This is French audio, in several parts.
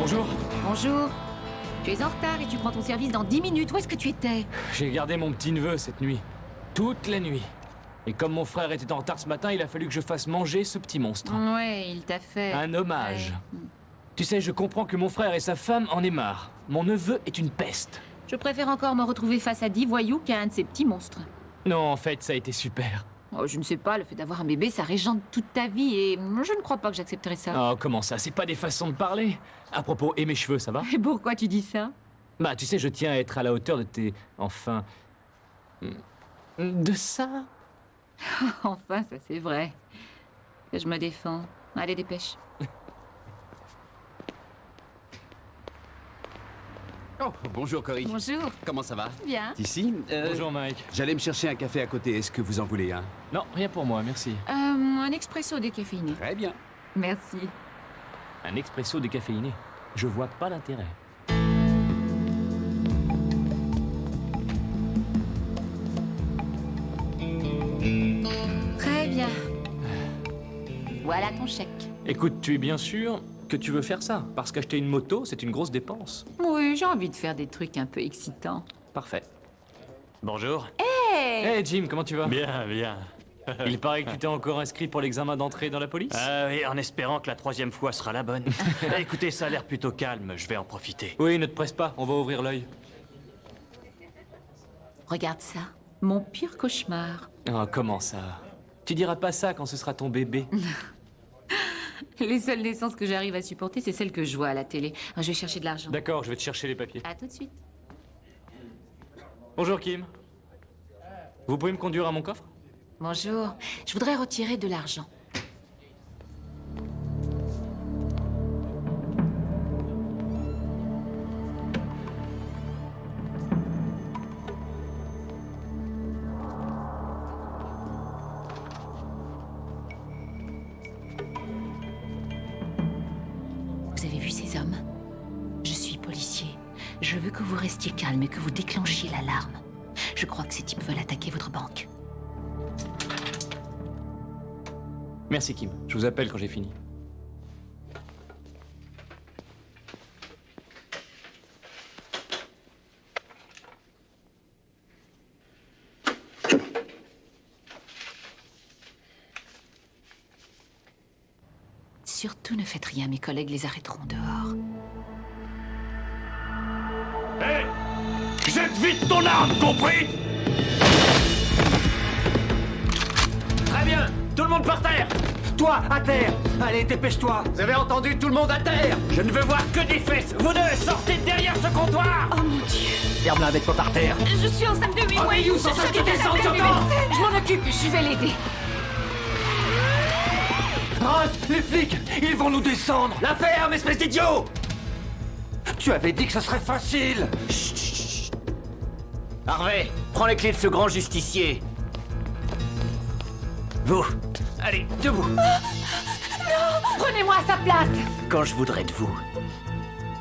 Bonjour. Bonjour. Tu es en retard et tu prends ton service dans 10 minutes. Où est-ce que tu étais? J'ai gardé mon petit-neveu cette nuit. Toute la nuit. Et comme mon frère était en retard ce matin, il a fallu que je fasse manger ce petit monstre. Ouais, il t'a fait... Un hommage. Ouais. Tu sais, je comprends que mon frère et sa femme en aient marre. Mon neveu est une peste. Je préfère encore me retrouver face à 10 voyous qu'à un de ces petits monstres. Non, en fait, ça a été super. Oh, je ne sais pas, le fait d'avoir un bébé, ça régente toute ta vie et je ne crois pas que j'accepterais ça. Oh, comment ça? C'est pas des façons de parler. À propos, et mes cheveux, ça va? Et pourquoi tu dis ça? Bah, tu sais, je tiens à être à la hauteur de tes... Enfin... De ça? Enfin, ça c'est vrai. Que je me défends. Allez, dépêche. Oh, bonjour Cory. Bonjour. Comment ça va? Bien. Ici Bonjour, Mike. J'allais me chercher un café à côté. Est-ce que vous en voulez un? Non, rien pour moi, merci. Un expresso décaféiné. Très bien. Merci. Un expresso décaféiné. Je vois pas l'intérêt. Très bien. Voilà ton chèque. Écoute, tu es bien sûr que tu veux faire ça? Parce qu'acheter une moto, c'est une grosse dépense. Oui, j'ai envie de faire des trucs un peu excitants. Parfait. Bonjour. Hey Jim, comment tu vas? Bien, bien. Il paraît que tu t'es encore inscrit pour l'examen d'entrée dans la police? Oui, en espérant que la troisième fois sera la bonne. Écoutez, ça a l'air plutôt calme, je vais en profiter. Oui, ne te presse pas, on va ouvrir l'œil. Regarde ça. Mon pire cauchemar. Oh, comment ça? Tu diras pas ça quand ce sera ton bébé. Les seules naissances que j'arrive à supporter, c'est celles que je vois à la télé. Je vais chercher de l'argent. D'accord, je vais te chercher les papiers. À tout de suite. Bonjour Kim. Vous pouvez me conduire à mon coffre? Bonjour. Je voudrais retirer de l'argent. Vous avez vu ces hommes? Je suis policier. Je veux que vous restiez calme et que vous déclenchiez l'alarme. Je crois que ces types veulent attaquer votre banque. Merci Kim, je vous appelle quand j'ai fini. Surtout ne faites rien, mes collègues les arrêteront dehors. Hé! Jette vite ton arme, compris? Très bien, tout le monde par terre. Toi, à terre. Allez, dépêche-toi. Vous avez entendu, tout le monde à terre. Je ne veux voir que des fesses. Vous deux, sortez de derrière ce comptoir. Oh mon Dieu! Ferme-la avec toi par terre. Je suis enceinte de 8 mois. You, sans ça, tu descends, j'entends. Je m'en occupe, je vais l'aider. Reste, les flics, ils vont nous descendre. La ferme, espèce d'idiot. Tu avais dit que ce serait facile. Chut, chut, chut. Harvey, prends les clés de ce grand justicier. Vous, allez, debout. Prenez-moi à sa place. Quand je voudrais de vous,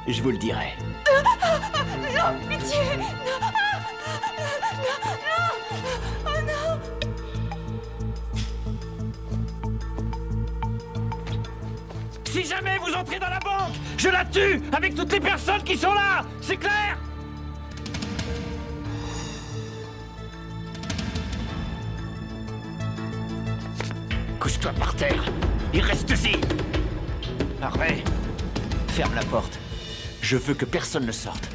je vous le dirai. Non, pitié. Non. Oh non. Si jamais vous entrez dans la banque, je la tue avec toutes les personnes qui sont là. C'est clair? Couche-toi par terre et reste-y. Harvey, ferme la porte. Je veux que personne ne sorte.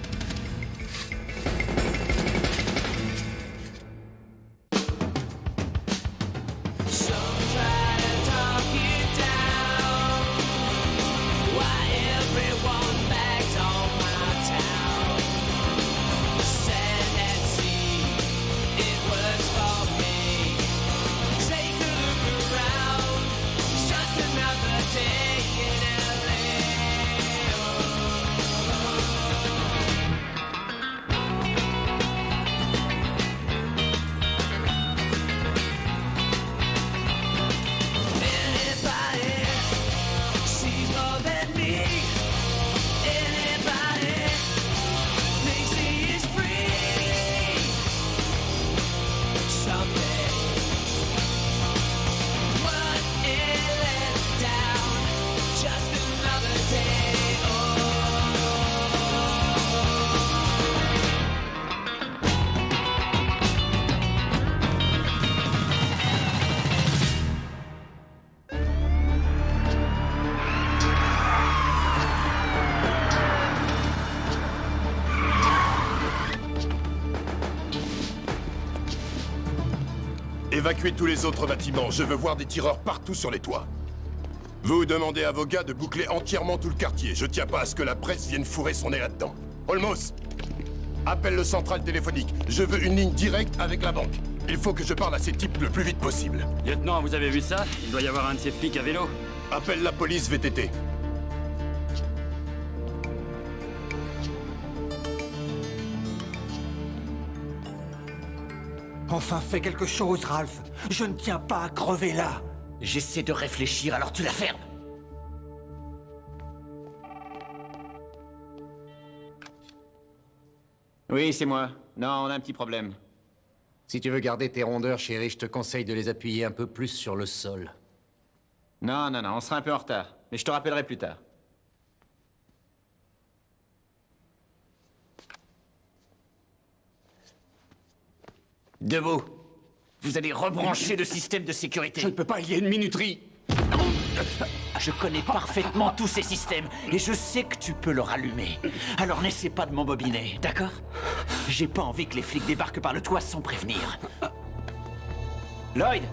Évacuez tous les autres bâtiments. Je veux voir des tireurs partout sur les toits. Vous demandez à vos gars de boucler entièrement tout le quartier. Je tiens pas à ce que la presse vienne fourrer son nez là-dedans. Olmos, appelle le central téléphonique. Je veux une ligne directe avec la banque. Il faut que je parle à ces types le plus vite possible. Lieutenant, vous avez vu ça? Il doit y avoir un de ces flics à vélo. Appelle la police VTT. Enfin, fais quelque chose, Ralph. Je ne tiens pas à crever là. J'essaie de réfléchir, alors tu la fermes. Oui, c'est moi. Non, on a un petit problème. Si tu veux garder tes rondeurs, chérie, je te conseille de les appuyer un peu plus sur le sol. Non, on sera un peu en retard. Mais je te rappellerai plus tard. Debout. Vous allez rebrancher le système de sécurité. Je ne peux pas, il y a une minuterie. Je connais parfaitement tous ces systèmes et je sais que tu peux le rallumer. Alors n'essaie pas de m'embobiner, d'accord? J'ai pas envie que les flics débarquent par le toit sans prévenir. Lloyd,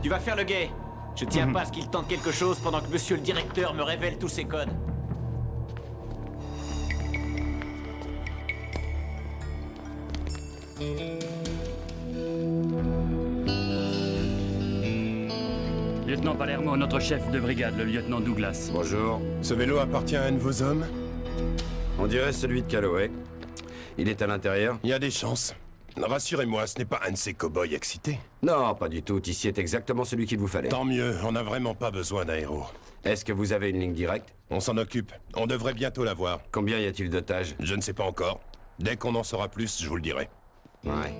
tu vas faire le guet. Je tiens pas à ce qu'il tente quelque chose pendant que monsieur le directeur me révèle tous ses codes. Lieutenant Palermo, notre chef de brigade, le lieutenant Douglas. Bonjour. Ce vélo appartient à un de vos hommes? On dirait celui de Calloway. Il est à l'intérieur? Il y a des chances. Rassurez-moi, ce n'est pas un de ces cow-boys excités. Non, pas du tout. Ici est exactement celui qu'il vous fallait. Tant mieux, on n'a vraiment pas besoin d'aéro. Est-ce que vous avez une ligne directe? On s'en occupe. On devrait bientôt l'avoir. Combien y a-t-il d'otages? Je ne sais pas encore. Dès qu'on en saura plus, je vous le dirai. Ouais.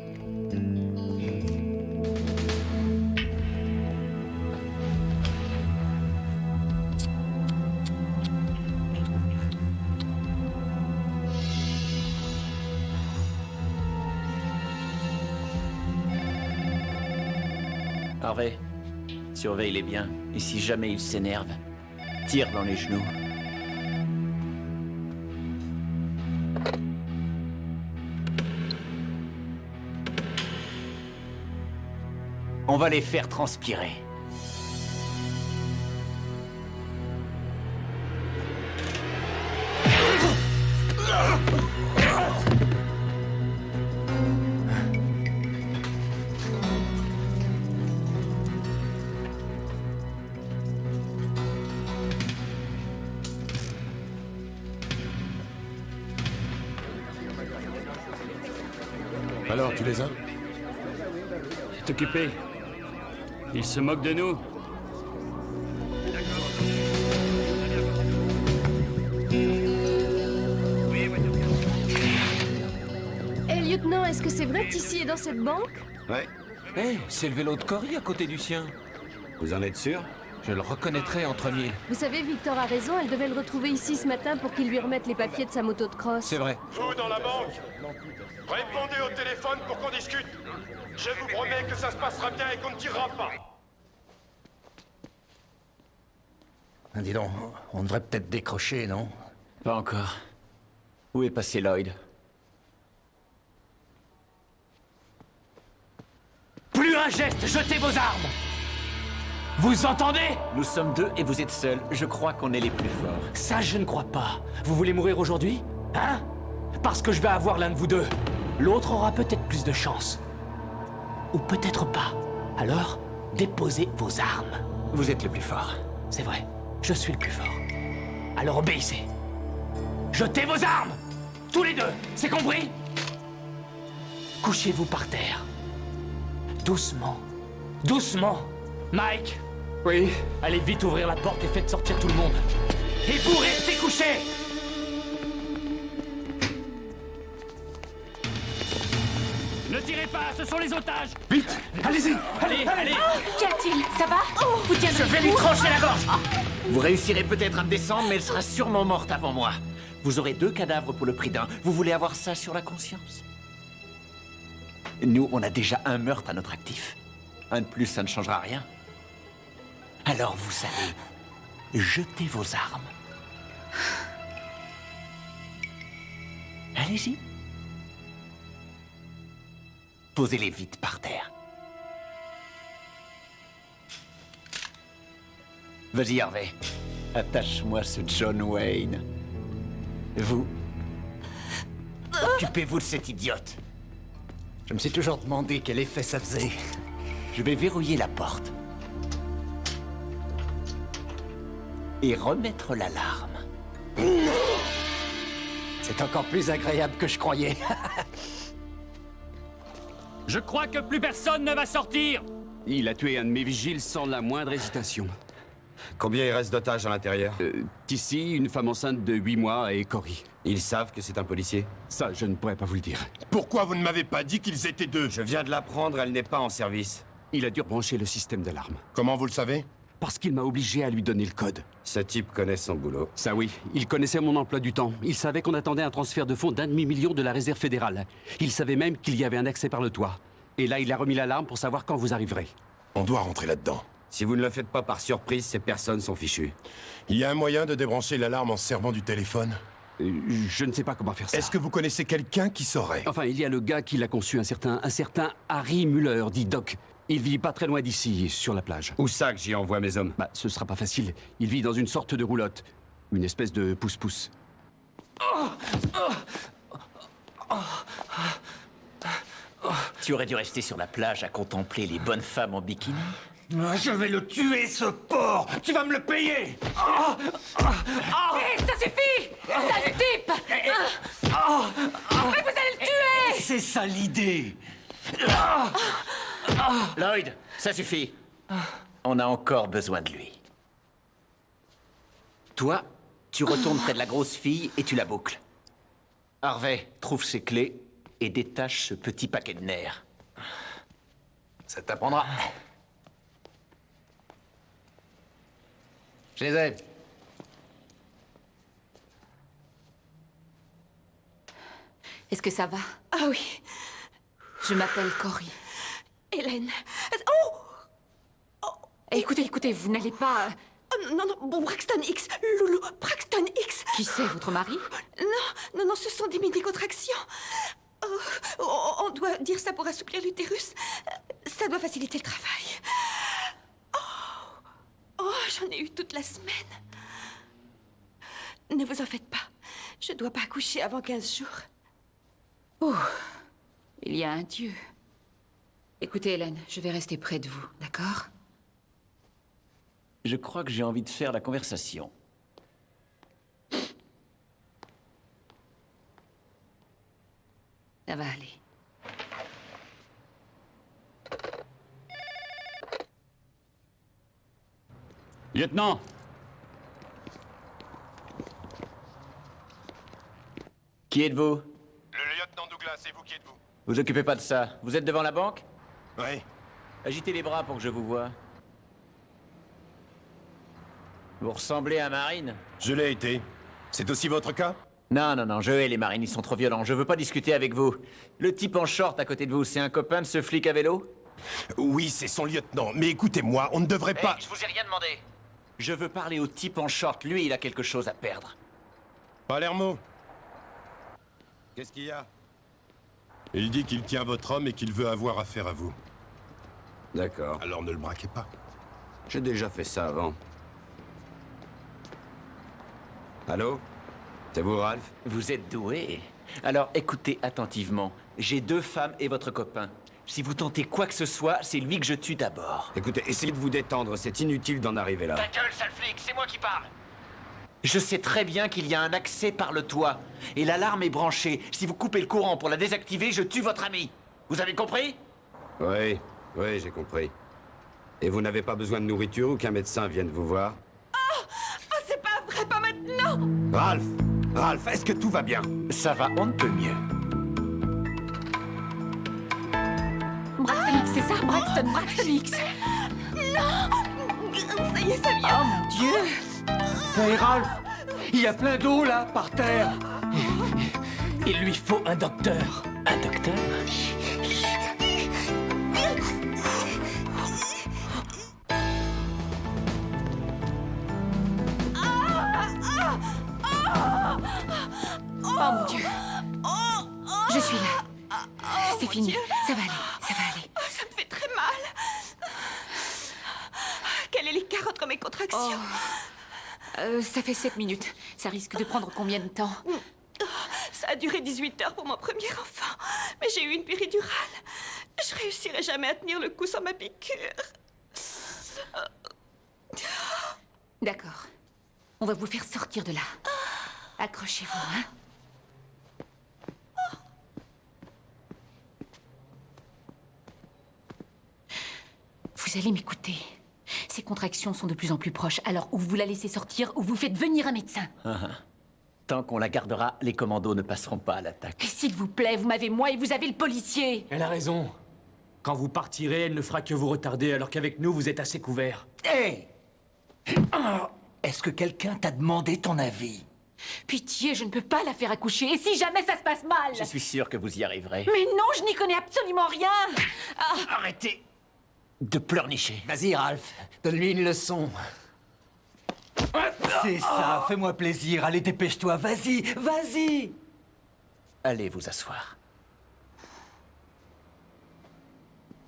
Harvey, surveille-les bien. Et si jamais ils s'énervent, tire dans les genoux. On va les faire transpirer. Alors, tu les as? C'est occupé. Il se moque de nous. Eh, lieutenant, est-ce que c'est vrai qu'ici est dans cette banque? Ouais. Hé, c'est le vélo de Cory à côté du sien. Vous en êtes sûr? Je le reconnaîtrais entre mille. Vous savez, Victor a raison, elle devait le retrouver ici ce matin pour qu'il lui remette les papiers de sa moto de cross. C'est vrai. Vous dans la banque, répondez au téléphone pour qu'on discute. Je vous promets que ça se passera bien et qu'on ne tirera pas. Dis donc, on devrait peut-être décrocher, non? Pas encore. Où est passé Lloyd? Plus un geste, jetez vos armes! Vous entendez? Nous sommes deux et vous êtes seuls. Je crois qu'on est les plus forts. Ça, je ne crois pas. Vous voulez mourir aujourd'hui? Hein? Parce que je vais avoir l'un de vous deux. L'autre aura peut-être plus de chance. Ou peut-être pas. Alors, déposez vos armes. Vous êtes le plus fort. C'est vrai, je suis le plus fort. Alors obéissez. Jetez vos armes! Tous les deux, c'est compris? Couchez-vous par terre. Doucement. Doucement. Mike! Oui. Allez vite ouvrir la porte et faites sortir tout le monde. Et vous restez couchés! Ne tirez pas, ce sont les otages! Vite, allez-y. Allez! Qu'y a-t-il? Ça va? Vous tiendrez Je vais lui debout? trancher la gorge! Vous réussirez peut-être à me descendre, mais elle sera sûrement morte avant moi. Vous aurez 2 cadavres pour le prix d'un. Vous voulez avoir ça sur la conscience? Nous, on a déjà un meurtre à notre actif. Un de plus, ça ne changera rien. Alors vous savez, jetez vos armes. Allez-y. Posez-les vite par terre. Vas-y, Harvey. Attache-moi ce John Wayne. Vous... Occupez-vous de cette idiote. Je me suis toujours demandé quel effet ça faisait. Je vais verrouiller la porte. Et remettre l'alarme. C'est encore plus agréable que je croyais. Je crois que plus personne ne va sortir. Il a tué un de mes vigiles sans la moindre hésitation. Combien il reste d'otages à l'intérieur? Ici, une femme enceinte de 8 mois et Cory. Ils savent que c'est un policier? Ça, je ne pourrais pas vous le dire. Pourquoi vous ne m'avez pas dit qu'ils étaient deux? Je viens de l'apprendre, elle n'est pas en service. Il a dû brancher le système d'alarme. Comment vous le savez? Parce qu'il m'a obligé à lui donner le code. Ce type connaît son boulot. Ça oui, il connaissait mon emploi du temps. Il savait qu'on attendait un transfert de fonds d'1,5 million de la réserve fédérale. Il savait même qu'il y avait un accès par le toit. Et là, il a remis l'alarme pour savoir quand vous arriverez. On doit rentrer là-dedans. Si vous ne le faites pas par surprise, ces personnes sont fichues. Il y a un moyen de débrancher l'alarme en se servant du téléphone? Je ne sais pas comment faire ça. Est-ce que vous connaissez quelqu'un qui saurait? Enfin, il y a le gars qui l'a conçu, un certain Harry Muller, dit Doc. Il vit pas très loin d'ici, sur la plage. Où ça que j'y envoie mes hommes? Bah, ce sera pas facile. Il vit dans une sorte de roulotte. Une espèce de pouce-pouce. Tu aurais dû rester sur la plage à contempler les bonnes femmes en bikini. Je vais le tuer, ce porc! Tu vas me le payer! Hé, ça suffit! Sale type! Mais vous allez le tuer! C'est ça l'idée! Lloyd, ça suffit. On a encore besoin de lui. Toi, tu retournes près de la grosse fille et tu la boucles. Harvey, trouve ses clés et détache ce petit paquet de nerfs. Ça t'apprendra. Je les ai. Est-ce que ça va? Ah oui, Je m'appelle Cory. Hélène. Oh! Écoutez, vous n'allez pas... Oh, non, bon, Braxton X. Loulou, Braxton X. Qui c'est, votre mari? Non, ce sont des mini-contractions. On doit dire ça pour assouplir l'utérus. Ça doit faciliter le travail. Oh, j'en ai eu toute la semaine. Ne vous en faites pas. Je dois pas accoucher avant 15 jours. Oh, il y a un Dieu. Écoutez, Hélène, je vais rester près de vous, d'accord? Je crois que j'ai envie de faire la conversation. Ça va aller. Lieutenant! Qui êtes-vous? Le lieutenant Douglas, c'est vous qui êtes-vous? Vous occupez pas de ça. Vous êtes devant la banque? Oui. Agitez les bras pour que je vous voie. Vous ressemblez à Marine. Je l'ai été. C'est aussi votre cas? Non, je hais les marines, ils sont trop violents. Je veux pas discuter avec vous. Le type en short à côté de vous, c'est un copain de ce flic à vélo? Oui, c'est son lieutenant. Mais écoutez-moi, on ne devrait pas... Je vous ai rien demandé. Je veux parler au type en short. Lui, il a quelque chose à perdre. Palermo, Qu'est-ce qu'il y a? il dit qu'il tient votre homme et qu'il veut avoir affaire à vous. D'accord. Alors ne le braquez pas. J'ai déjà fait ça avant. Allô? C'est vous, Ralph? Vous êtes doué. Alors écoutez attentivement. J'ai 2 femmes et votre copain. Si vous tentez quoi que ce soit, c'est lui que je tue d'abord. Écoutez, essayez de vous détendre, c'est inutile d'en arriver là. Ta gueule, sale flic, c'est moi qui parle. Je sais très bien qu'il y a un accès par le toit. Et l'alarme est branchée. Si vous coupez le courant pour la désactiver, je tue votre ami. Vous avez compris? Oui, j'ai compris. Et vous n'avez pas besoin de nourriture ou qu'un médecin vienne vous voir? C'est pas vrai, pas maintenant. Ralph, est-ce que tout va bien? Ça va, on ne peut mieux. Braxton X, c'est ça? Braxton X. Ça y est, ça vient. Oh mon Dieu! Hey Ralph! Il y a plein d'eau là, par terre! Il lui faut un docteur. Un docteur? Oh mon Dieu! Je suis là. C'est fini. Ça va aller. Ça me fait très mal. Quel Quel est l'écart entre mes contractions? Ça fait 7 minutes. Ça risque de prendre combien de temps? Ça a duré 18 heures pour mon premier enfant. Mais j'ai eu une péridurale. Je réussirai jamais à tenir le coup sans ma piqûre. D'accord. On va vous faire sortir de là. Accrochez-vous, hein? Vous allez m'écouter. Ces contractions sont de plus en plus proches. Alors, ou vous la laissez sortir, ou vous faites venir un médecin. Tant qu'on la gardera, les commandos ne passeront pas à l'attaque. Et s'il vous plaît, vous m'avez moi et vous avez le policier. Elle a raison. Quand vous partirez, elle ne fera que vous retarder, alors qu'avec nous, vous êtes assez couverts. Hé! Est-ce que quelqu'un t'a demandé ton avis? Pitié, je ne peux pas la faire accoucher. Et si jamais ça se passe mal? Je suis sûr que vous y arriverez. Mais non, je n'y connais absolument rien. Arrêtez de pleurnicher. Vas-y, Ralph, donne-lui une leçon. C'est ça, fais-moi plaisir. Allez, dépêche-toi, vas-y, vas-y. Allez vous asseoir.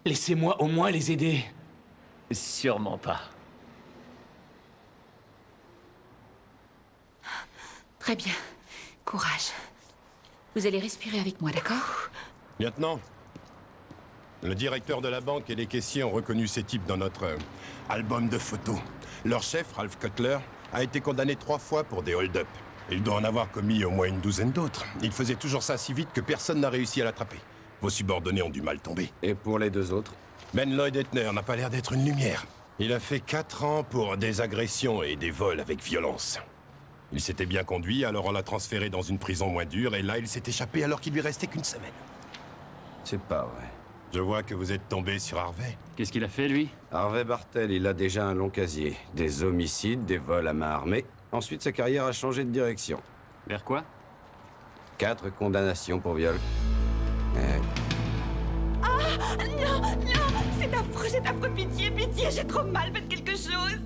Laissez-moi au moins les aider. Sûrement pas. Très bien. Courage. Vous allez respirer avec moi, d'accord? Lieutenant, le directeur de la banque et les caissiers ont reconnu ces types dans notre album de photos. Leur chef, Ralph Cutler, a été condamné 3 fois pour des hold-up. Il doit en avoir commis au moins une douzaine d'autres. Il faisait toujours ça si vite que personne n'a réussi à l'attraper. Vos subordonnés ont du mal tomber. Et pour les 2 autres? Ben Lloyd Etner n'a pas l'air d'être une lumière. Il a fait 4 ans pour des agressions et des vols avec violence. Il s'était bien conduit, alors on l'a transféré dans une prison moins dure, et là il s'est échappé alors qu'il lui restait qu'une semaine. C'est pas vrai. Je vois que vous êtes tombé sur Harvey. Qu'est-ce qu'il a fait, lui? Harvey Bartel, il a déjà un long casier. Des homicides, des vols à main armée. Ensuite, sa carrière a changé de direction. Vers quoi? 4 condamnations pour viol. Non, non, c'est affreux, pitié, pitié, j'ai trop mal, faites quelque chose.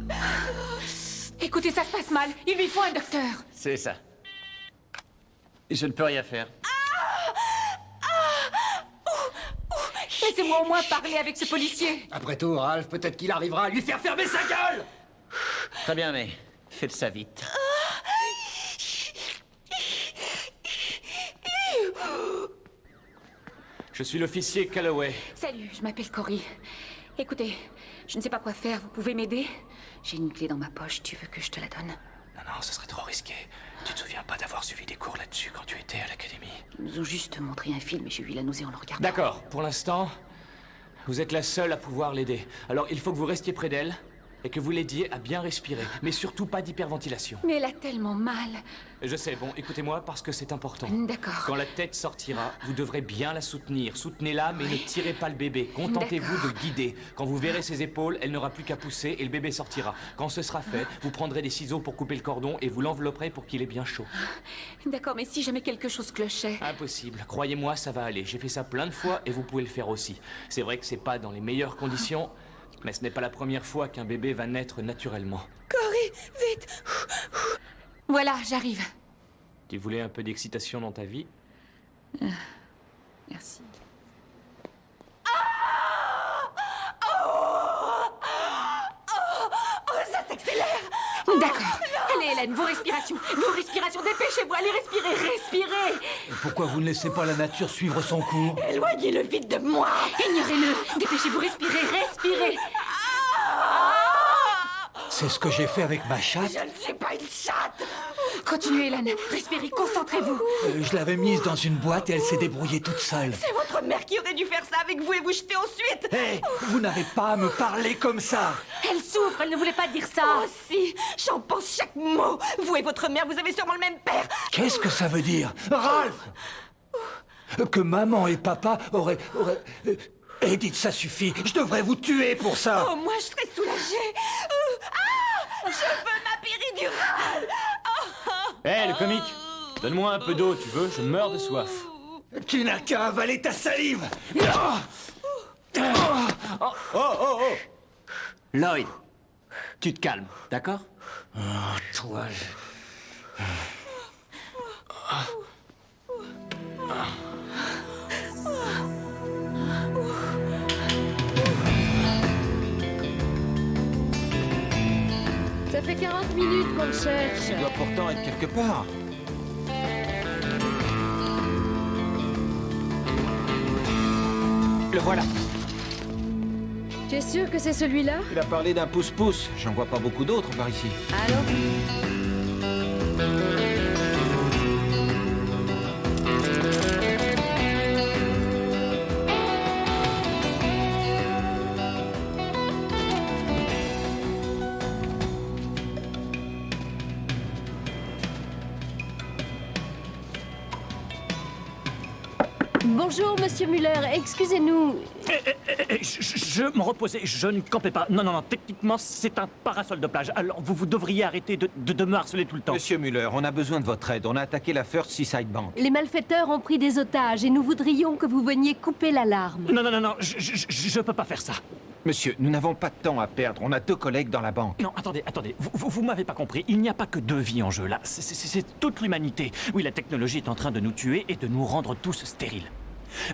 Écoutez, ça se passe mal. Il lui faut un docteur. C'est ça. Je ne peux rien faire. Laissez-moi au moins parler avec ce policier. Après tout, Ralph, peut-être qu'il arrivera à lui faire fermer sa gueule. Très bien, mais faites ça vite. Je suis l'officier Calloway. Salut, je m'appelle Cory. Écoutez, je ne sais pas quoi faire. Vous pouvez m'aider? J'ai une clé dans ma poche. Tu veux que je te la donne? Non, ce serait trop risqué. Tu te souviens pas d'avoir suivi des cours là-dessus quand tu étais à l'académie? Ils nous ont juste montré un film et j'ai eu la nausée en le regardant. D'accord, pour l'instant, vous êtes la seule à pouvoir l'aider. Alors il faut que vous restiez près d'elle et que vous l'aidiez à bien respirer. Mais surtout pas d'hyperventilation. Mais elle a tellement mal. Je sais, bon, écoutez-moi parce que c'est important. D'accord. Quand la tête sortira, vous devrez bien la soutenir. Soutenez-la, mais ne tirez pas le bébé. Contentez-vous de guider. Quand vous verrez ses épaules, elle n'aura plus qu'à pousser et le bébé sortira. Quand ce sera fait, vous prendrez des ciseaux pour couper le cordon et vous l'envelopperez pour qu'il ait bien chaud. D'accord, mais si jamais quelque chose clochait... Impossible. Croyez-moi, ça va aller. J'ai fait ça plein de fois et vous pouvez le faire aussi. C'est vrai que c'est pas dans les meilleures conditions, mais ce n'est pas la première fois qu'un bébé va naître naturellement. Cory, vite. Voilà, j'arrive. Tu voulais un peu d'excitation dans ta vie? Merci. Ça s'accélère. D'accord. Allez, Hélène, vos respirations. Vos respirations, dépêchez-vous. Allez, respirez, respirez. Pourquoi vous ne laissez pas la nature suivre son cours? Éloignez-le vite de moi. Ignorez-le. Dépêchez-vous, respirez, respirez. C'est ce que j'ai fait avec ma chatte. Je ne suis pas une chatte. Continuez, Hélène. Respirez, concentrez-vous. Je l'avais mise dans une boîte et elle s'est débrouillée toute seule. C'est votre mère qui aurait dû faire ça avec vous et vous jeter ensuite. Hé, vous n'avez pas à me parler comme ça. Elle souffre, elle ne voulait pas dire ça. Moi aussi, j'en pense chaque mot. Vous et votre mère, vous avez sûrement le même père. Qu'est-ce que ça veut dire, Ralph? Que maman et papa auraient... Edith, ça suffit. Je devrais vous tuer pour ça. Oh, moi, je serais soulagée. Je veux ma péridurale. Hé, le comique! Donne-moi un peu d'eau, tu veux? Je meurs de soif. Tu n'as qu'à avaler ta salive. Lloyd, tu te calmes, d'accord? Toi... Ça fait 40 minutes qu'on le cherche. Il doit pourtant être quelque part. Le voilà. Tu es sûr que c'est celui-là? Il a parlé d'un pouce-pouce. J'en vois pas beaucoup d'autres par ici. Allons. Bonjour, monsieur Muller. Excusez-nous. Je me reposais, je ne campais pas. Non, non, non, techniquement, c'est un parasol de plage. Alors, vous devriez arrêter de me harceler tout le temps. Monsieur Muller, on a besoin de votre aide. On a attaqué la First Seaside Bank. Les malfaiteurs ont pris des otages et nous voudrions que vous veniez couper l'alarme. Non, non, non, non, je peux pas faire ça. Monsieur, nous n'avons pas de temps à perdre. On a 2 collègues dans la banque. Non, attendez, vous m'avez pas compris. Il n'y a pas que 2 vies en jeu, là. C'est toute l'humanité. Oui, la technologie est en train de nous tuer et de nous rendre tous stériles.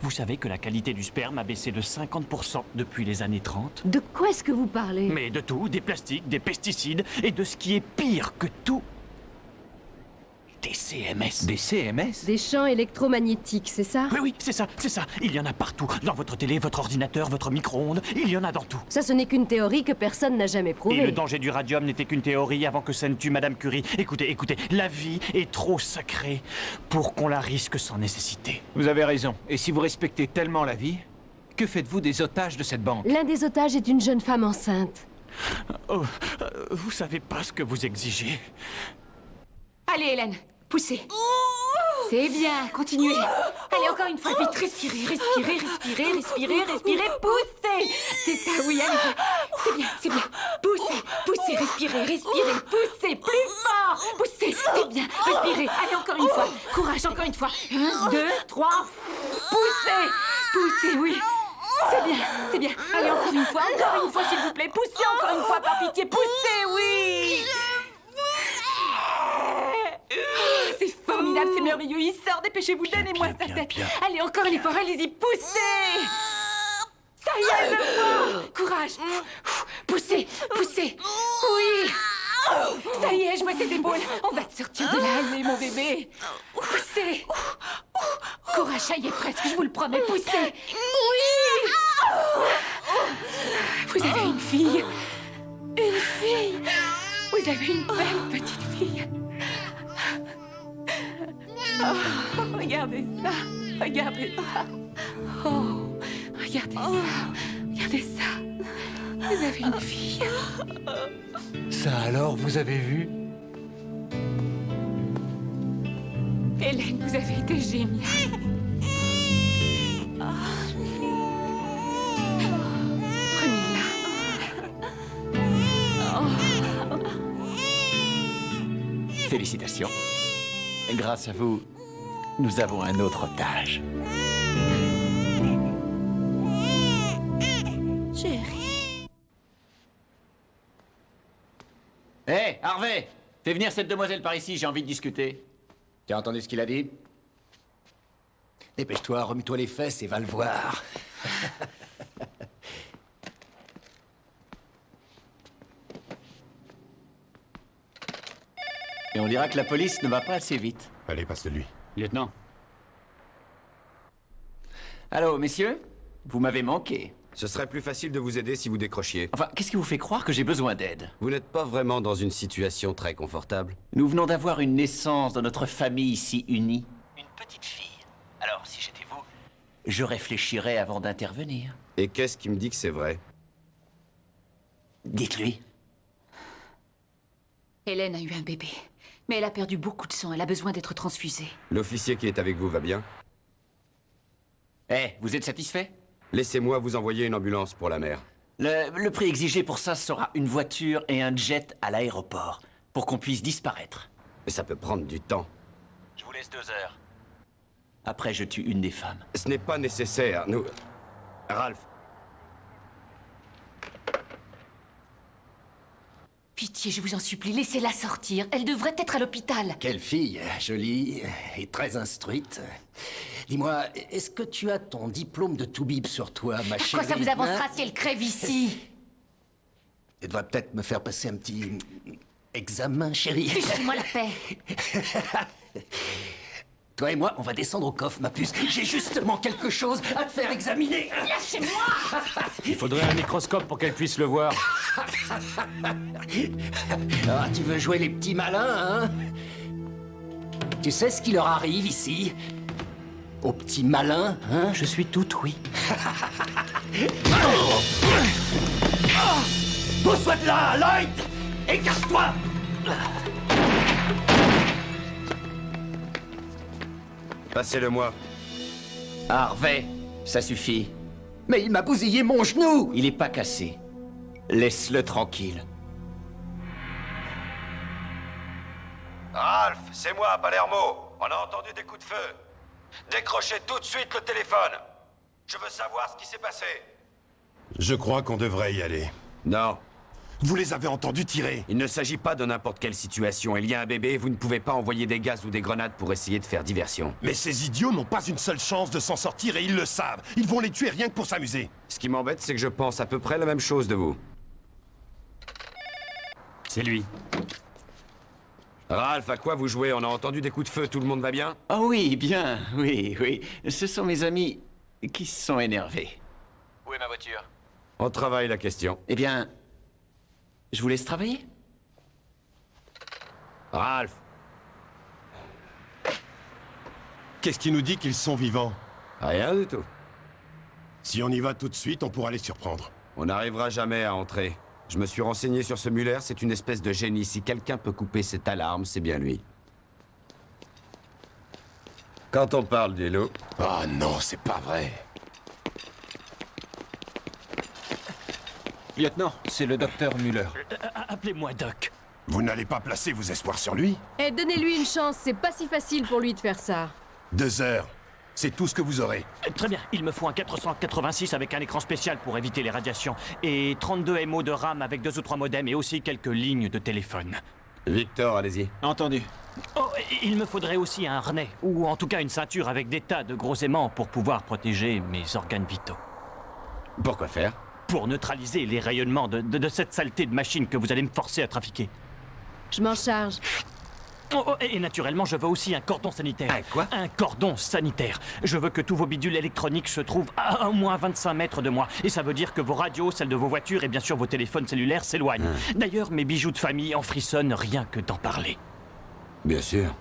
Vous savez que la qualité du sperme a baissé de 50% depuis les années 30 ? De quoi est-ce que vous parlez? Mais de tout, des plastiques, des pesticides et de ce qui est pire que tout. Des CMS. Des CMS? Des champs électromagnétiques, c'est ça? Oui, oui, c'est ça, c'est ça. Il y en a partout. Dans votre télé, votre ordinateur, votre micro-ondes. Il y en a dans tout. Ça, ce n'est qu'une théorie que personne n'a jamais prouvée. Et le danger du radium n'était qu'une théorie avant que ça ne tue Madame Curie. Écoutez, la vie est trop sacrée pour qu'on la risque sans nécessité. Vous avez raison. Et si vous respectez tellement la vie, que faites-vous des otages de cette banque? L'un des otages est une jeune femme enceinte. Oh, vous savez pas ce que vous exigez. Allez, Hélène, poussez. C'est bien, continuez. Allez, encore une fois, vite, respirez, respirez, respirez, respirez, respirez, poussez. C'est ça, oui, allez, c'est bien, c'est bien. Poussez, poussez, respirez, respirez, poussez, plus fort. Poussez, c'est bien, respirez. Allez, encore une fois, courage, encore une fois. 1, 2, 3, poussez, poussez, oui. C'est bien. Allez, encore une fois, s'il vous plaît. Poussez encore une fois, par pitié, poussez, oui. C'est formidable, c'est merveilleux. Il sort, dépêchez-vous, donnez-moi sa tête. Allez, encore un effort, allez-y, poussez. Ça y est, je le vois. Courage. Poussez, poussez. Oui. Ça y est, je vois ses épaules. On va te sortir de là, allez, mon bébé. Poussez. Courage, ça y est, presque, je vous le promets, poussez. Oui. Vous avez une fille. Une fille. Vous avez une belle petite fille. Oh, regardez ça. Regardez ça. Oh, regardez ça. Regardez ça. Vous avez une fille. Ça alors, vous avez vu? Hélène, vous avez été géniale. Félicitations. Grâce à vous, nous avons un autre otage. Chérie. Hé, Harvey! Fais venir cette demoiselle par ici, j'ai envie de discuter. Tu as entendu ce qu'il a dit? Dépêche-toi, remue-toi les fesses et va le voir. Et on dira que la police ne va pas assez vite. Allez, passe-le-lui. Lieutenant. Allô, messieurs? Vous m'avez manqué. Ce serait plus facile de vous aider si vous décrochiez. Enfin, qu'est-ce qui vous fait croire que j'ai besoin d'aide? Vous n'êtes pas vraiment dans une situation très confortable. Nous venons d'avoir une naissance dans notre famille si unie. Une petite fille. Alors, si j'étais vous, je réfléchirais avant d'intervenir. Et qu'est-ce qui me dit que c'est vrai? Dites-lui. Hélène a eu un bébé. Mais elle a perdu beaucoup de sang. Elle a besoin d'être transfusée. L'officier qui est avec vous va bien? Vous êtes satisfait? Laissez-moi vous envoyer une ambulance pour la mère. Le prix exigé pour ça sera une voiture et un jet à l'aéroport, pour qu'on puisse disparaître. Mais ça peut prendre du temps. Je vous laisse 2 heures. Après, je tue une des femmes. Ce n'est pas nécessaire, nous... Ralph. Pitié, je vous en supplie, laissez-la sortir. Elle devrait être à l'hôpital. Quelle fille, jolie et très instruite. Dis-moi, est-ce que tu as ton diplôme de toubib sur toi, ma À chérie? quoi ça vous avancera si elle crève ici? Tu devrais peut-être me faire passer un petit examen, chérie. Fichez-moi la paix. Toi et moi, on va descendre au coffre, ma puce. J'ai justement quelque chose à te faire examiner. Lâchez-moi. Il faudrait un microscope pour qu'elle puisse le voir. Ah, tu veux jouer les petits malins, hein? Tu sais ce qui leur arrive ici? Aux petits malins, hein? Je suis tout oui. Pousse-toi de là, Lloyd! Écarte-toi! Passez-le-moi. Harvey, ça suffit. Mais il m'a bousillé mon genou! Il est pas cassé. Laisse-le tranquille. Ralph, c'est moi, Palermo. On a entendu des coups de feu. Décrochez tout de suite le téléphone. Je veux savoir ce qui s'est passé. Je crois qu'on devrait y aller. Non. Vous les avez entendus tirer. Il ne s'agit pas de n'importe quelle situation. Il y a un bébé, vous ne pouvez pas envoyer des gaz ou des grenades pour essayer de faire diversion. Mais ces idiots n'ont pas une seule chance de s'en sortir et ils le savent. Ils vont les tuer rien que pour s'amuser. Ce qui m'embête, c'est que je pense à peu près la même chose de vous. C'est lui. Ralph, à quoi vous jouez? On a entendu des coups de feu, tout le monde va bien? Oh oui, bien, oui. Ce sont mes amis qui se sont énervés. Où est ma voiture? On travaille la question. Eh bien, je vous laisse travailler. Ralph. Qu'est-ce qui nous dit qu'ils sont vivants? Rien du tout. Si on y va tout de suite, on pourra les surprendre. On n'arrivera jamais à entrer. Je me suis renseigné sur ce Muller, c'est une espèce de génie. Si quelqu'un peut couper cette alarme, c'est bien lui. Quand on parle du loup... Ah non, c'est pas vrai. Lieutenant, c'est le docteur Muller. Appelez-moi Doc. Vous n'allez pas placer vos espoirs sur lui? Eh, donnez-lui une chance, c'est pas si facile pour lui de faire ça. 2 heures. C'est tout ce que vous aurez. Très bien, il me faut un 486 avec un écran spécial pour éviter les radiations. Et 32 MO de RAM avec 2 ou 3 modems et aussi quelques lignes de téléphone. Victor, allez-y. Entendu. Oh, il me faudrait aussi un harnais, ou en tout cas une ceinture avec des tas de gros aimants pour pouvoir protéger mes organes vitaux. Pourquoi faire? Pour neutraliser les rayonnements de cette saleté de machine que vous allez me forcer à trafiquer. Je m'en charge. Et naturellement, je veux aussi un cordon sanitaire. Un quoi? Un cordon sanitaire. Je veux que tous vos bidules électroniques se trouvent à au moins 25 mètres de moi. Et ça veut dire que vos radios, celles de vos voitures et bien sûr vos téléphones cellulaires s'éloignent. D'ailleurs, mes bijoux de famille en frissonnent rien que d'en parler. Bien sûr.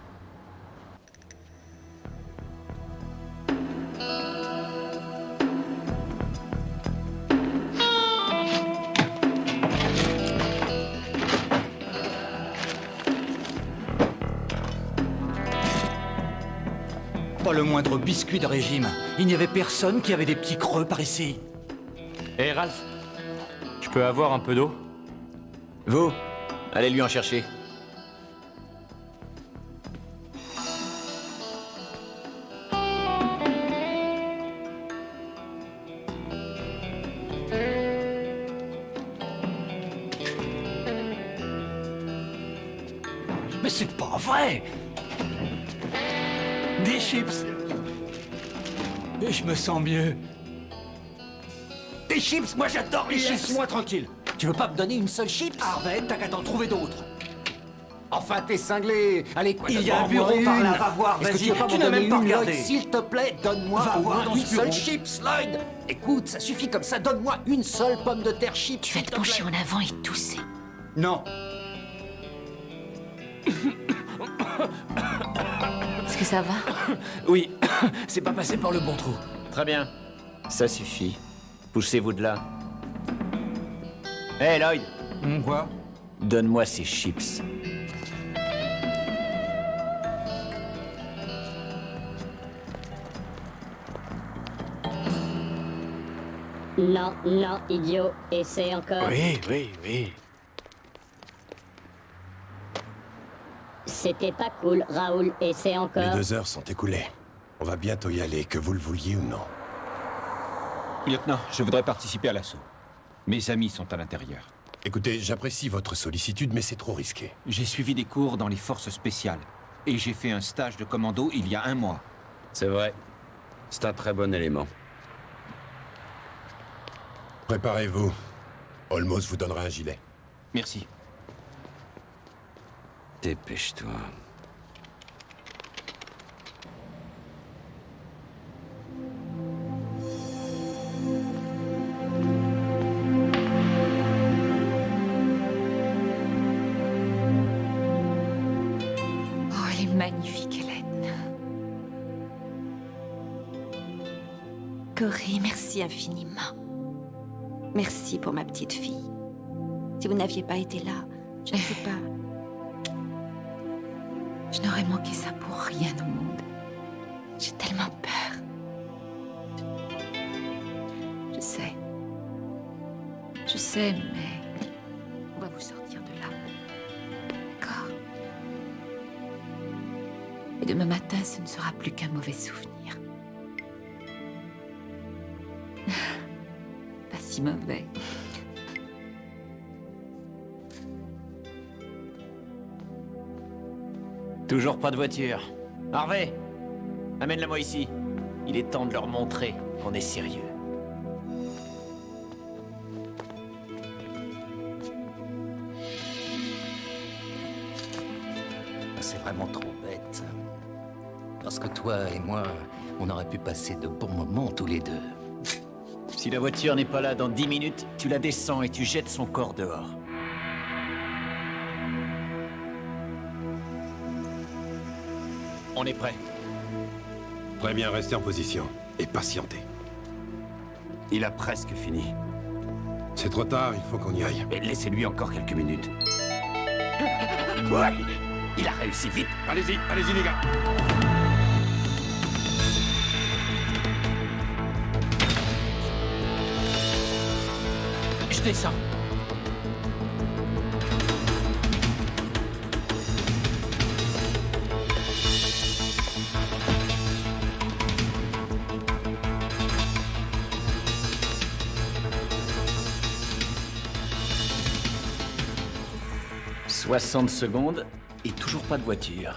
Pas le moindre biscuit de régime. Il n'y avait personne qui avait des petits creux par ici. Hé Ralph, je peux avoir un peu d'eau? Vous, allez lui en chercher. Mais c'est pas vrai! Des chips! Et je me sens mieux. Des chips? Moi j'adore les chips! Laisse-moi tranquille. Tu veux pas me donner une seule chips? Harvey, t'as qu'à t'en trouver d'autres. Enfin, t'es cinglé. Allez, quoi, Il y a un bureau par là, va voir, Est-ce que vas-y. tu veux pas Tu m'en n'as donner même pas une, regardé. Lloyd, s'il te plaît, donne-moi Va au voir moins dans une ce bureau. seule chips, Lloyd. Écoute, ça suffit comme ça, donne-moi une seule pomme de terre chips. Tu vas te pencher en avant et tousser. Non. Est-ce que ça va? Oui, c'est pas passé par le bon trou. Très bien. Ça suffit. Poussez-vous de là. Hé, Lloyd. Quoi? Donne-moi ces chips. Non, non, idiot. Essaie encore. Oui. C'était pas cool, Raoul. Essaie Les encore. 2 heures sont écoulées. On va bientôt y aller, que vous le vouliez ou non. Lieutenant, je voudrais participer à l'assaut. Mes amis sont à l'intérieur. Écoutez, j'apprécie votre sollicitude, mais c'est trop risqué. J'ai suivi des cours dans les forces spéciales. Et j'ai fait un stage de commando il y a 1 mois. C'est vrai. C'est un très bon élément. Préparez-vous. Olmos vous donnera un gilet. Merci. Dépêche-toi. Oh, elle est magnifique, Hélène. Cory, merci infiniment. Merci pour ma petite fille. Si vous n'aviez pas été là, je ne sais pas. Je n'aurais manqué ça pour rien au monde. J'ai tellement peur. Je sais. Je sais, mais on va vous sortir de là. D'accord? Et demain matin, ce ne sera plus qu'un mauvais souvenir. Pas si mauvais. Toujours pas de voiture. Harvey, amène-la-moi ici. Il est temps de leur montrer qu'on est sérieux. C'est vraiment trop bête. Parce que toi et moi, on aurait pu passer de bons moments tous les deux. Si la voiture n'est pas là dans 10 minutes, tu la descends et tu jettes son corps dehors. On est prêt. Très bien, restez en position et patientez. Il a presque fini. C'est trop tard, il faut qu'on y aille. Mais laissez-lui encore quelques minutes. Ouais, il a réussi vite. Allez-y, allez-y les gars. Je descends. « 60 secondes et toujours pas de voiture. »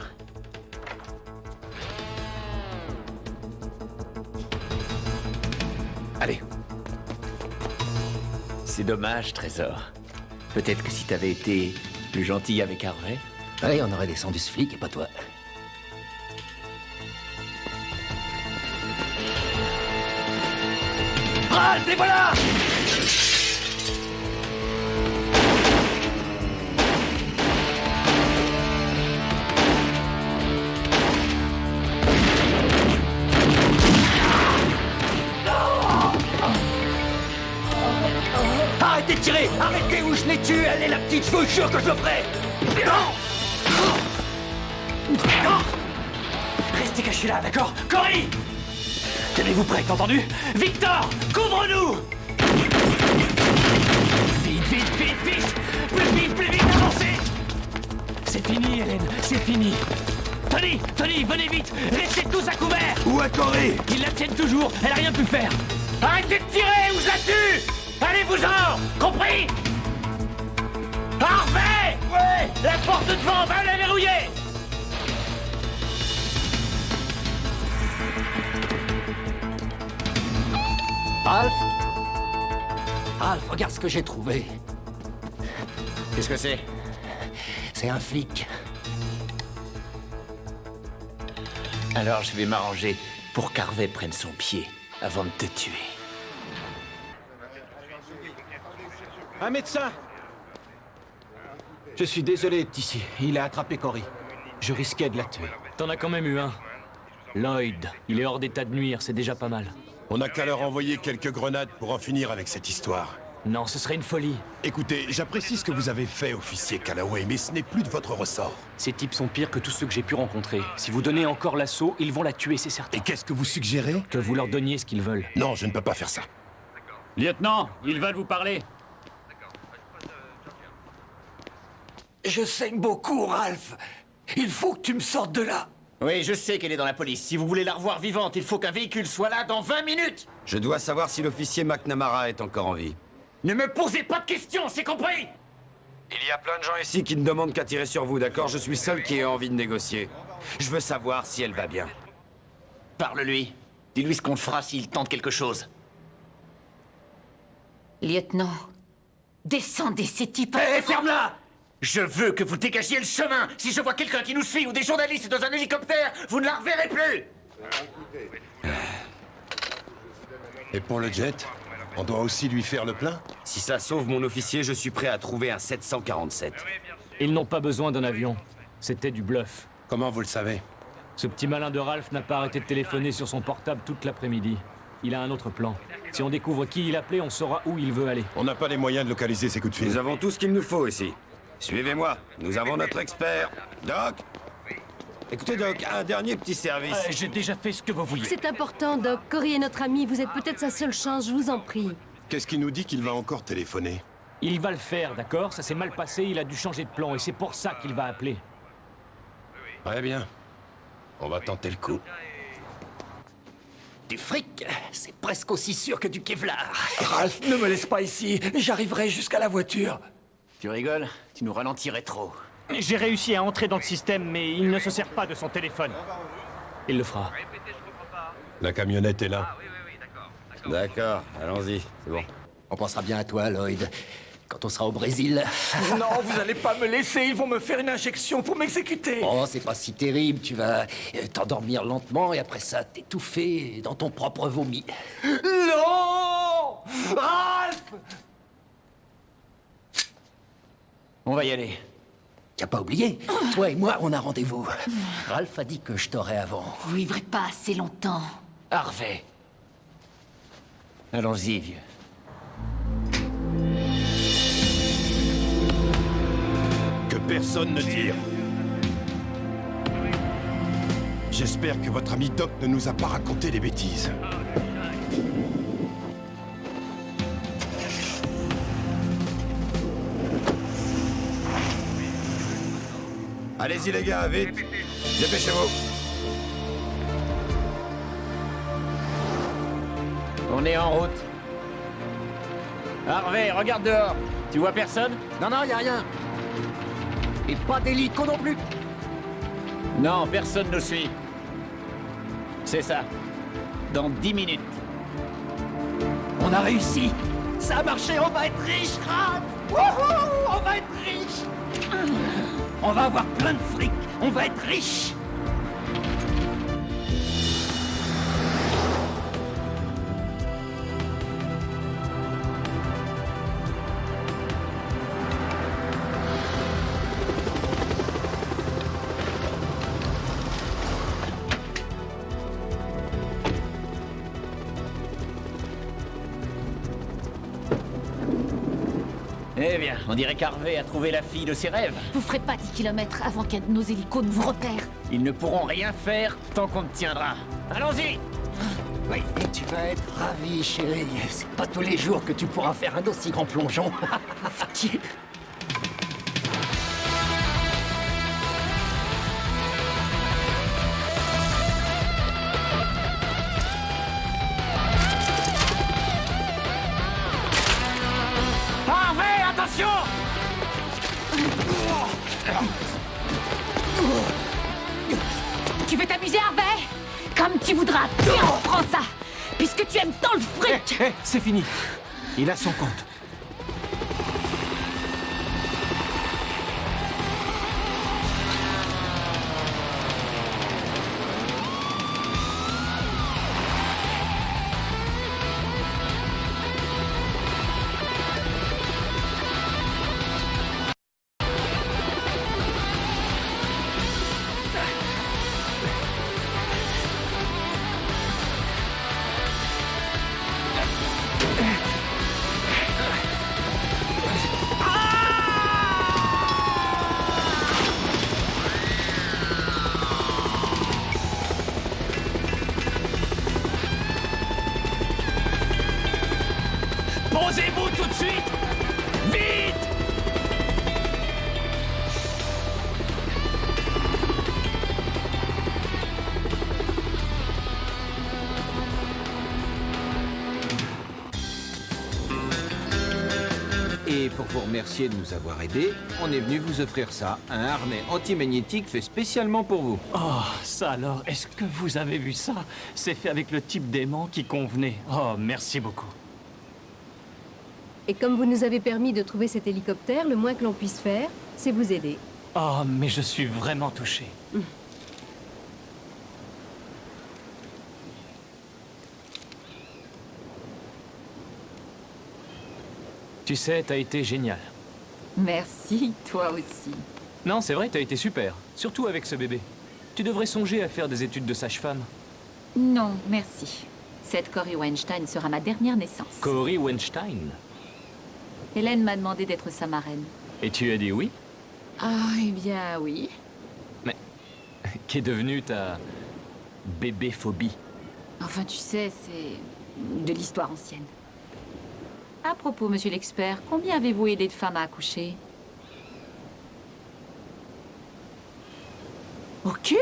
Allez. C'est dommage, Trésor. Peut-être que si t'avais été plus gentil avec Harvey... Allez, on aurait descendu ce flic et pas toi. Ralph, les voilà! Arrêtez de tirer! Arrêtez ou je les tue! Elle est la petite, je vous jure que je le ferai! Non! Non! Restez cachés là, d'accord? Cory! Tenez-vous prêts, entendu? Victor! Couvre-nous! Vite, vite, vite, vite! Plus vite, avancez! C'est fini, Hélène, c'est fini. Tony, venez vite! Restez tous à couvert! Où est Cory? Ils la tiennent toujours, elle a rien pu faire. Arrêtez de tirer ou je la tue! Allez-vous-en! Compris? Harvey! Ouais! La porte de devant, va la verrouiller! Ralph? Ralph, regarde ce que j'ai trouvé. Qu'est-ce que c'est? C'est un flic. Alors je vais m'arranger pour qu'Harvey prenne son pied avant de te tuer. Un médecin! Je suis désolé, Tissi. Il a attrapé Cory. Je risquais de la tuer. T'en as quand même eu un. Lloyd, il est hors d'état de nuire, c'est déjà pas mal. On n'a qu'à leur envoyer quelques grenades pour en finir avec cette histoire. Non, ce serait une folie. Écoutez, j'apprécie ce que vous avez fait, officier Calloway, mais ce n'est plus de votre ressort. Ces types sont pires que tous ceux que j'ai pu rencontrer. Si vous donnez encore l'assaut, ils vont la tuer, c'est certain. Et qu'est-ce que vous suggérez? Que vous leur donniez ce qu'ils veulent. Non, je ne peux pas faire ça. Lieutenant, ils veulent vous parler. Je saigne beaucoup, Ralph. Il faut que tu me sortes de là. Oui, je sais qu'elle est dans la police. Si vous voulez la revoir vivante, il faut qu'un véhicule soit là dans 20 minutes. Je dois savoir si l'officier McNamara est encore en vie. Ne me posez pas de questions, c'est compris? Il y a plein de gens ici qui ne demandent qu'à tirer sur vous, d'accord? Je suis seul qui ai envie de négocier. Je veux savoir si elle va bien. Parle-lui. Dis-lui ce qu'on fera s'il tente quelque chose. Lieutenant, descendez ces types. Hé, ferme-la! Je veux que vous dégagiez le chemin. Si je vois quelqu'un qui nous suit ou des journalistes dans un hélicoptère, vous ne la reverrez plus. Et pour le jet, on doit aussi lui faire le plein? Si ça sauve mon officier, je suis prêt à trouver un 747. Ils n'ont pas besoin d'un avion. C'était du bluff. Comment vous le savez? Ce petit malin de Ralph n'a pas arrêté de téléphoner sur son portable toute l'après-midi. Il a un autre plan. Si on découvre qui il appelait, on saura où il veut aller. On n'a pas les moyens de localiser ces coups de fil. Nous avons tout ce qu'il nous faut ici. Suivez-moi, nous avons notre expert. Doc? Écoutez, Doc, un dernier petit service. J'ai déjà fait ce que vous vouliez. C'est important, Doc. Cory est notre ami. Vous êtes peut-être sa seule chance, je vous en prie. Qu'est-ce qui nous dit qu'il va encore téléphoner? Il va le faire, d'accord? Ça s'est mal passé, il a dû changer de plan, et c'est pour ça qu'il va appeler. Très bien. On va tenter le coup. Du fric, c'est presque aussi sûr que du Kevlar. Ralph, ne me laisse pas ici. J'arriverai jusqu'à la voiture. Tu rigoles? Tu nous ralentirais trop. J'ai réussi à entrer dans le système, mais il ne se sert pas de son téléphone. Il le fera. La camionnette est là. D'accord, allons-y, c'est bon. On pensera bien à toi, Lloyd, quand on sera au Brésil. Non, vous allez pas me laisser. Ils vont me faire une injection pour m'exécuter. Oh, c'est pas si terrible. Tu vas t'endormir lentement et après ça, t'étouffer dans ton propre vomi. Non! Ralph! On va y aller. T'as pas oublié? Toi et moi, on a rendez-vous. Ralph a dit que je t'aurais avant. Vous vivrez pas assez longtemps. Harvey. Allons-y, vieux. Que personne ne tire. J'espère que votre ami Doc ne nous a pas raconté des bêtises. Allez-y les gars, vite. Dépêchez-vous. On est en route. Harvey, regarde dehors. Tu vois personne? Non, y a rien. Et pas d'hélico non plus. Non, personne nous suit. C'est ça. Dans 10 minutes. On a réussi. Ça a marché, on va être riche, Ralph. Wouhou, on va être riche. On va avoir plein de fric. On va être riche. Eh bien, on dirait qu'Harvey a trouvé la fille de ses rêves. Vous ferez pas 10 km avant qu'un de nos hélicos ne vous repère. Ils ne pourront rien faire tant qu'on te tiendra. Allons-y! Oui, et tu vas être ravi, chérie. C'est pas tous les jours que tu pourras faire un aussi grand plongeon. Harvey, attention! Tu veux t'amuser, Harvey? Comme tu voudras. Tiens, prends ça. Puisque tu aimes tant le fric. C'est fini. Il a son compte. Posez-vous tout de suite! Vite! Et pour vous remercier de nous avoir aidés, on est venu vous offrir ça, un harnais antimagnétique fait spécialement pour vous. Oh, ça alors, est-ce que vous avez vu ça? C'est fait avec le type d'aimant qui convenait. Oh, merci beaucoup. Et comme vous nous avez permis de trouver cet hélicoptère, le moins que l'on puisse faire, c'est vous aider. Oh, mais je suis vraiment touché. Tu sais, t'as été génial. Merci, toi aussi. Non, c'est vrai, t'as été super. Surtout avec ce bébé. Tu devrais songer à faire des études de sage-femme. Non, merci. Cette Corey Weinstein sera ma dernière naissance. Corey Weinstein. Hélène m'a demandé d'être sa marraine. Et tu as dit oui? Ah, eh bien, oui. Mais qu'est devenue ta bébéphobie? Enfin, tu sais, c'est de l'histoire ancienne. À propos, monsieur l'expert, combien avez-vous aidé de femmes à accoucher? Aucune?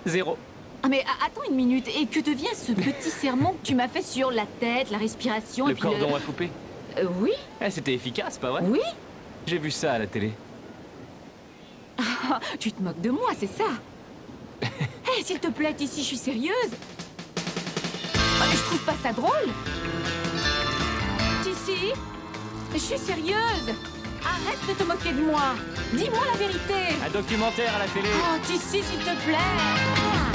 0. Ah mais attends une minute, et que devient ce petit sermon que tu m'as fait sur la tête, la respiration Le et puis cordon à couper? Oui. Eh, c'était efficace, pas vrai? Oui. J'ai vu ça à la télé. Ah, tu te moques de moi, c'est ça? Hé, s'il te plaît, ici, je suis sérieuse. Ah, mais je trouve pas ça drôle. Tissi, je suis sérieuse. Arrête de te moquer de moi. Dis-moi la vérité. Un documentaire à la télé. Oh, Tissi, s'il te plaît.